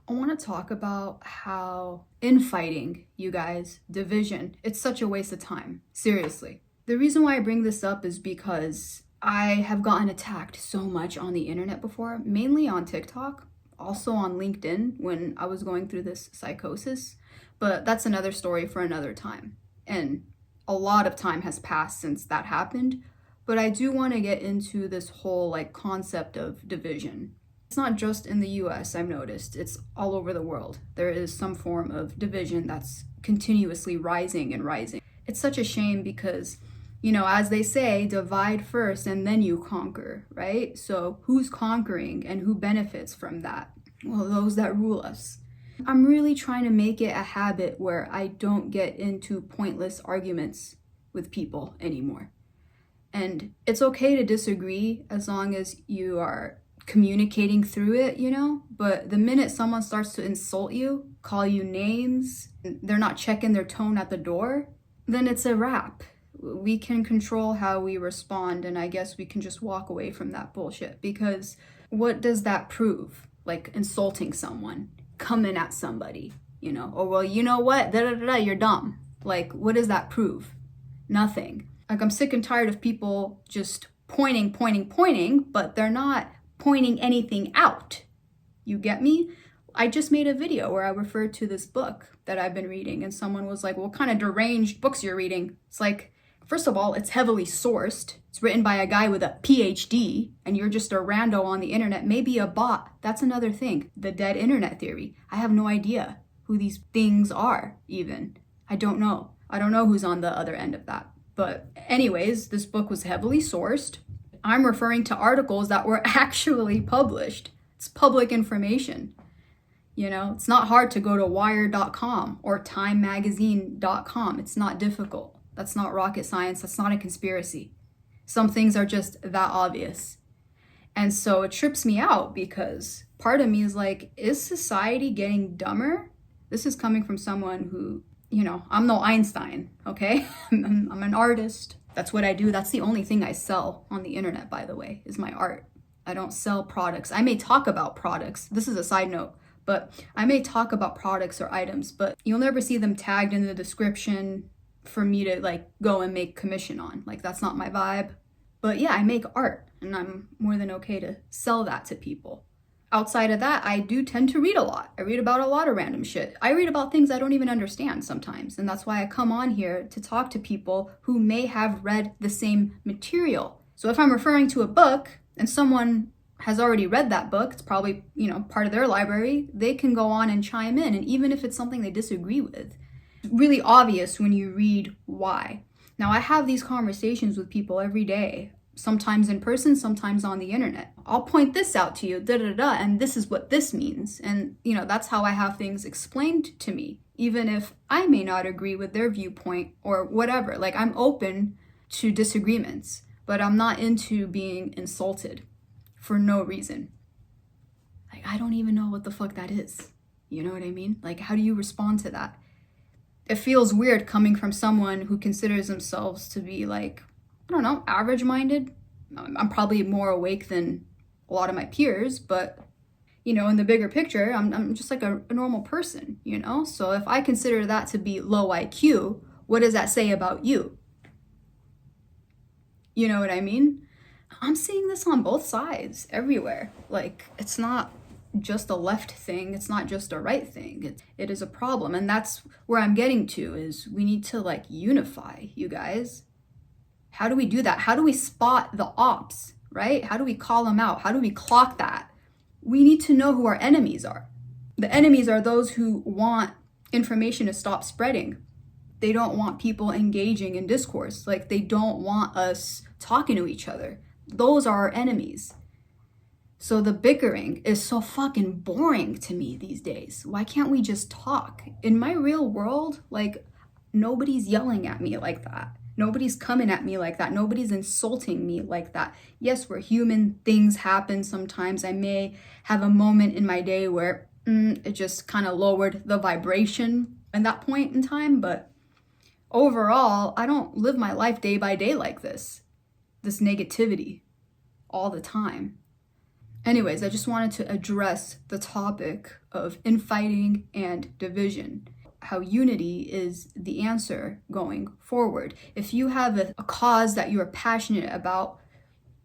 I want to talk about how infighting, you guys, division, it's such a waste of time. Seriously. The reason why I bring this up is because I have gotten attacked so much on the internet before, mainly on TikTok, also on LinkedIn when I was going through this psychosis. But that's another story for another time. And a lot of time has passed since that happened. But I do want to get into this whole concept of division. It's not just in the US, I've noticed. It's all over the world. There is some form of division that's continuously rising and rising. It's such a shame because, as they say, divide first and then you conquer, right? So who's conquering and who benefits from that? Well, those that rule us. I'm really trying to make it a habit where I don't get into pointless arguments with people anymore. And it's okay to disagree as long as you are communicating through it, but the minute someone starts to insult you, call you names, they're not checking their tone at the door, then it's a wrap. We can control how we respond, and I guess we can just walk away from that bullshit, because what does that prove? Like insulting someone, coming at somebody, or well, you know what, you're dumb. Like, what does that prove? Nothing. Like, I'm sick and tired of people just pointing, but they're not pointing anything out. You get me? I just made a video where I referred to this book that I've been reading, and someone was like, what kind of deranged books you're reading? It's like, first of all, it's heavily sourced. It's written by a guy with a PhD, and you're just a rando on the internet, maybe a bot. That's another thing. The dead internet theory. I have no idea who these things are, even. I don't know. I don't know who's on the other end of that. But anyways, this book was heavily sourced. I'm referring to articles that were actually published. It's public information. It's not hard to go to wired.com or timemagazine.com. It's not difficult. That's not rocket science. That's not a conspiracy. Some things are just that obvious. And so it trips me out because part of me is like, is society getting dumber? This is coming from someone who, I'm no Einstein, okay? I'm an artist. That's what I do. That's the only thing I sell on the internet, by the way, is my art. I don't sell products. I may talk about products. This is a side note, but I may talk about products or items, but you'll never see them tagged in the description for me to go and make commission on. That's not my vibe. But yeah, I make art and I'm more than okay to sell that to people. Outside of that, I do tend to read a lot. I read about a lot of random shit. I read about things I don't even understand sometimes. And that's why I come on here to talk to people who may have read the same material. So if I'm referring to a book and someone has already read that book, it's probably, part of their library, they can go on and chime in. And even if it's something they disagree with, it's really obvious when you read why. Now, I have these conversations with people every day. Sometimes in person, sometimes on the internet. I'll point this out to you, and this is what this means. And, that's how I have things explained to me, even if I may not agree with their viewpoint or whatever. I'm open to disagreements, but I'm not into being insulted for no reason. I don't even know what the fuck that is. You know what I mean? How do you respond to that? It feels weird coming from someone who considers themselves to be I don't know, average-minded. I'm probably more awake than a lot of my peers, but, in the bigger picture, I'm just a normal person, So if I consider that to be low IQ, what does that say about you? You know what I mean? I'm seeing this on both sides, everywhere. It's not just a left thing. It's not just a right thing. It is a problem. And that's where I'm getting to, is we need to, unify, you guys. How do we do that? How do we spot the ops, right? How do we call them out? How do we clock that? We need to know who our enemies are. The enemies are those who want information to stop spreading. They don't want people engaging in discourse. They don't want us talking to each other. Those are our enemies. So the bickering is so fucking boring to me these days. Why can't we just talk? In my real world, nobody's yelling at me like that. Nobody's coming at me like that. Nobody's insulting me like that. Yes, we're human. Things happen sometimes. I may have a moment in my day where it just kind of lowered the vibration at that point in time. But overall, I don't live my life day by day like this negativity all the time. Anyways, I just wanted to address the topic of infighting and division. How unity is the answer going forward. If you have a cause that you are passionate about,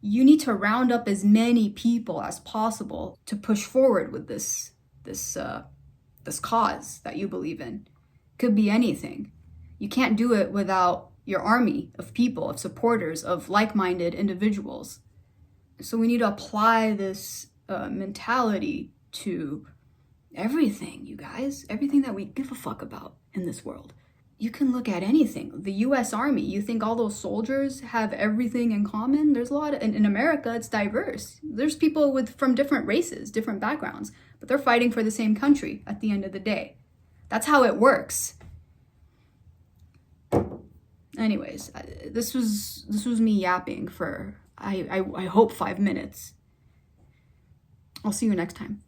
you need to round up as many people as possible to push forward with this cause that you believe in. Could be anything. You can't do it without your army of people, of supporters, of like-minded individuals. So we need to apply this mentality to everything, you guys. Everything that we give a fuck about in this world. You can look at anything. The US Army, you think all those soldiers have everything in common? There's a lot of, in America, it's diverse. There's people from different races, different backgrounds, but they're fighting for the same country at the end of the day. That's how it works. Anyways, this was me yapping for, I hope 5 minutes. I'll see you next time.